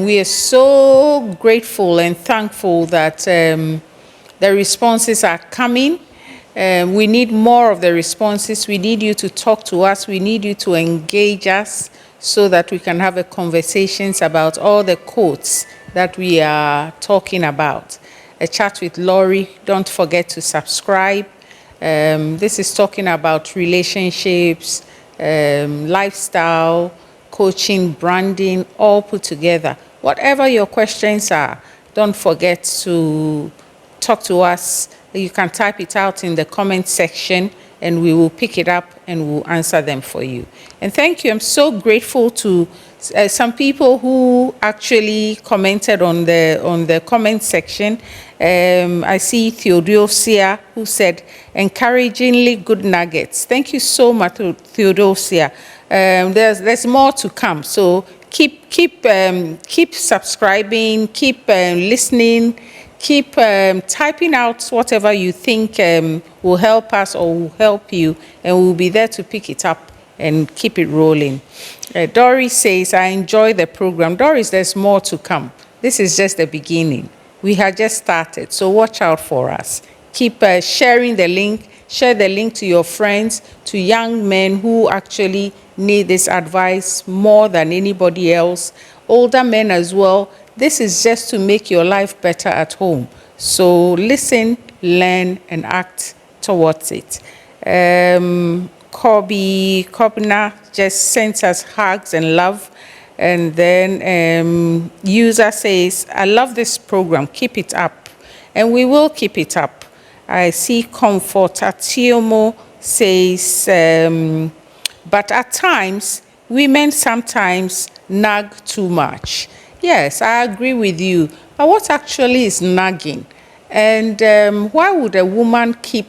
we are so grateful and thankful that the responses are coming. We need more of the responses. We need you to talk to us. We need you to engage us so that we can have a conversations about all the quotes that we are talking about. A chat with Laurie. Don't forget to subscribe. This is talking about relationships, lifestyle, coaching, branding, all put together. Whatever your questions are, don't forget to talk to us. You can type it out in the comment section and we will pick it up and we'll answer them for you. And thank you. I'm so grateful to some people who actually commented on the comment section. I see Theodosia who said, encouragingly good nuggets. Thank you so much, Theodosia. There's more to come. So keep subscribing, keep listening, keep typing out whatever you think will help us or will help you, and we'll be there to pick it up and keep it rolling. Doris says, I enjoy the program. Doris, there's more to come. This is just the beginning. We have just started, so watch out for us. Keep sharing the link. Share the link to your friends, to young men who actually need this advice more than anybody else. Older men as well. This is just to make your life better at home. So listen, learn, and act towards it. Kobna just sends us hugs and love. And then user says, I love this program. Keep it up. And we will keep it up. I see Comfort. Atiomo says, but at times, women sometimes nag too much. Yes, I agree with you. But what actually is nagging? And why would a woman keep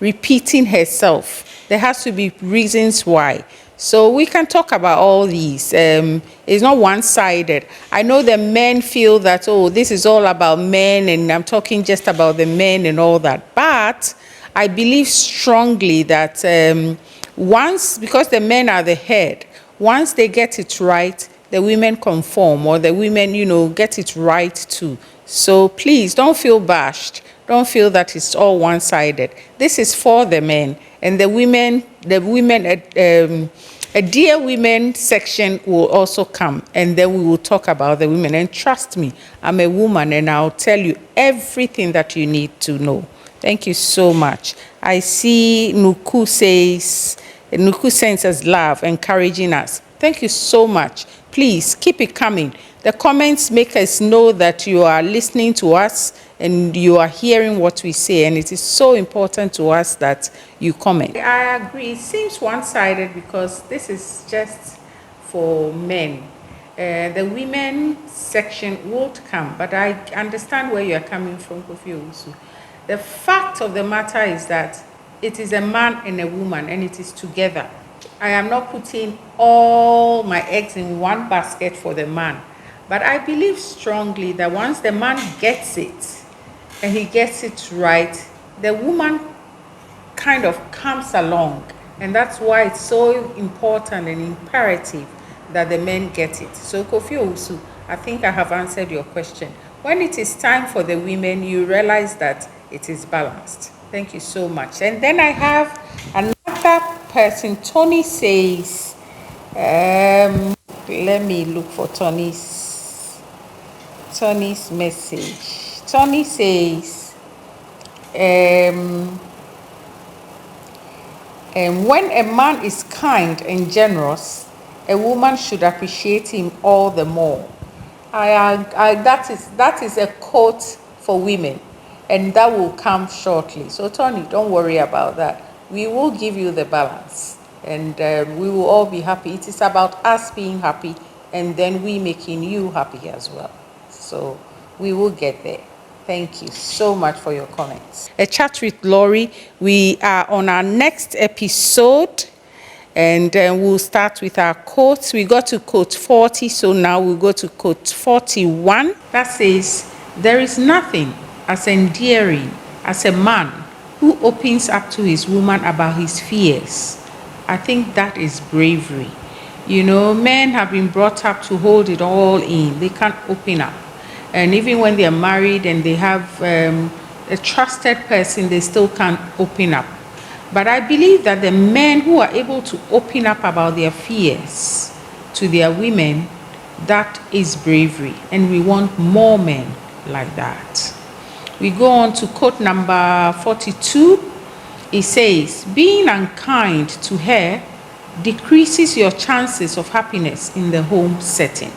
repeating herself? There has to be reasons why. So we can talk about all these. It's not one-sided. I know the men feel that, oh, this is all about men, and I'm talking just about the men and all that. But I believe strongly that once, because the men are the head, once they get it right, the women conform, or the women, get it right too. So please don't feel bashed. Don't feel that it's all one-sided. This is for the men, and the women, a Dear Women section will also come, and then we will talk about the women. And trust me, I'm a woman, and I'll tell you everything that you need to know. Thank you so much. I see Nuku sends us love, encouraging us. Thank you so much. Please keep it coming. The comments make us know that you are listening to us and you are hearing what we say, and it is so important to us that you comment. I agree. It seems one-sided because this is just for men. The women section would come, but I understand where you are coming from, Kofi Owusu. The fact of the matter is that it is a man and a woman, and it is together. I am not putting all my eggs in one basket for the man. But I believe strongly that once the man gets it, and he gets it right, the woman kind of comes along. And that's why it's so important and imperative that the men get it. So Kofi Owusu, I think I have answered your question. When it is time for the women, you realize that it is balanced. Thank you so much. And then I have another person. Tony says, let me look for Tony's message. Tony says, when a man is kind and generous, a woman should appreciate him all the more. That is a quote for women, and that will come shortly. So Tony, don't worry about that. We will give you the balance, and we will all be happy. It is about us being happy, and then we making you happy as well. So we will get there. Thank you so much for your comments. A chat with Laurie. We are on our next episode, and we'll start with our quotes. We got to quote 40, so now we'll go to quote 41. That says, there is nothing as endearing as a man who opens up to his woman about his fears. I think that is bravery. You know, men have been brought up to hold it all in. They can't open up. And even when they are married and they have a trusted person, they still can't open up. But I believe that the men who are able to open up about their fears to their women, that is bravery. And we want more men like that. We go on to quote number 42. It says, being unkind to her decreases your chances of happiness in the home setting.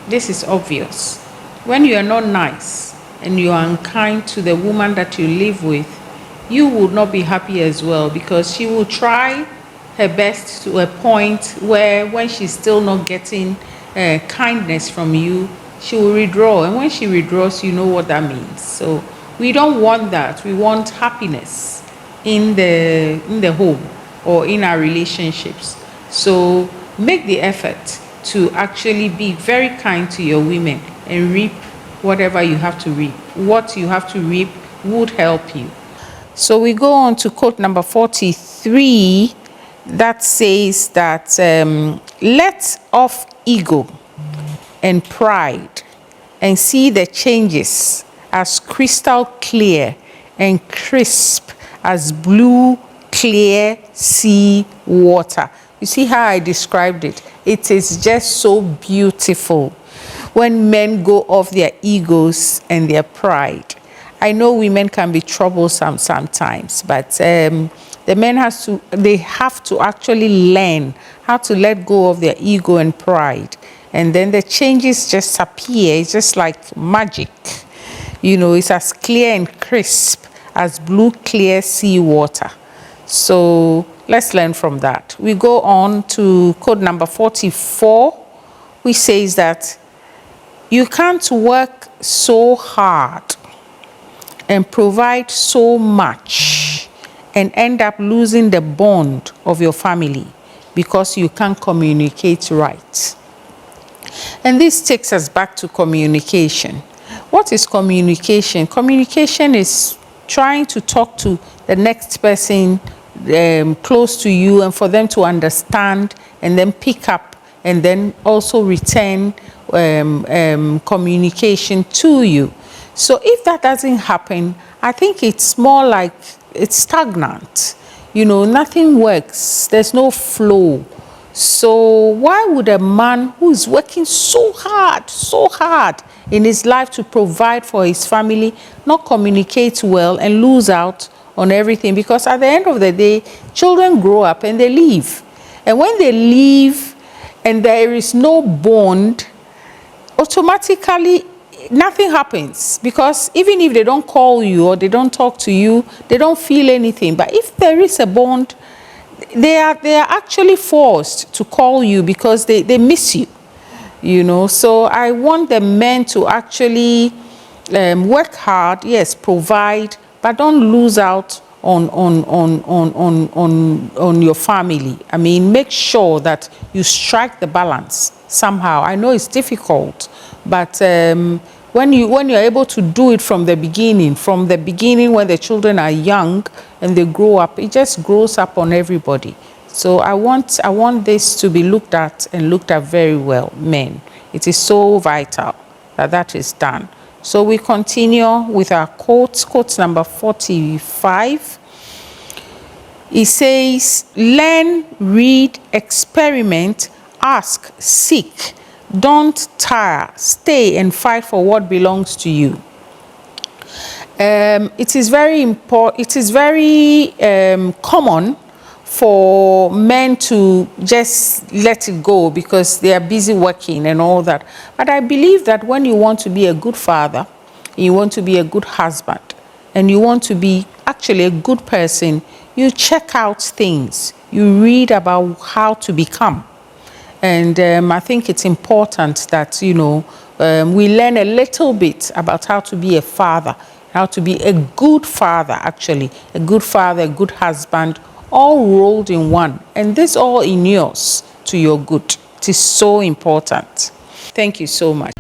This is obvious. When you are not nice and you are unkind to the woman that you live with, you will not be happy as well, because she will try her best to a point where when she's still not getting kindness from you, she will withdraw. And when she withdraws, you know what that means. So we don't want that. We want happiness in the home or in our relationships. So make the effort to actually be very kind to your women and reap whatever you have to reap. What you have to reap would help you. So we go on to quote number 43 that says that let off ego and pride and see the changes as crystal clear and crisp as blue clear sea water. You see how I described it? It is just so beautiful when men go off their egos and their pride. I know women can be troublesome sometimes, but the men have to actually learn how to let go of their ego and pride. And then the changes just appear. It's just like magic. You know, it's as clear and crisp as blue clear sea water. So let's learn from that. We go on to code number 44, which says that you can't work so hard and provide so much and end up losing the bond of your family because you can't communicate right. And this takes us back to communication. What is communication? Communication is trying to talk to the next person close to you and for them to understand and then pick up and then also return communication to you. So if that doesn't happen, I think it's more like it's stagnant. You know, nothing works. There's no flow. So why would a man who is working so hard in his life to provide for his family not communicate well and lose out on everything? Because at the end of the day, children grow up and they leave. And when they leave and there is no bond, automatically nothing happens, because even if they don't call you or they don't talk to you, they don't feel anything. But if there is a bond, they are actually forced to call you because they miss you, you know. So I want the men to actually work hard, yes, provide, but don't lose out on your family. I mean, make sure that you strike the balance somehow. I know it's difficult, but when you're able to do it from the beginning when the children are young and they grow up, it just grows up on everybody. So I want this to be looked at and looked at very well, men. It is so vital that is done. So we continue with our quote number 45. It says, learn, read, experiment, ask, seek. Don't tire, stay and fight for what belongs to you. It is very important. It is very common for men to just let it go because they are busy working and all that. But I believe that when you want to be a good father, you want to be a good husband, and you want to be actually a good person, you check out things. You read about how to become. And I think it's important that, you know, we learn a little bit about how to be a father, how to be a good father, actually, a good father, a good husband, all rolled in one. And this all inures to your good. It is so important. Thank you so much.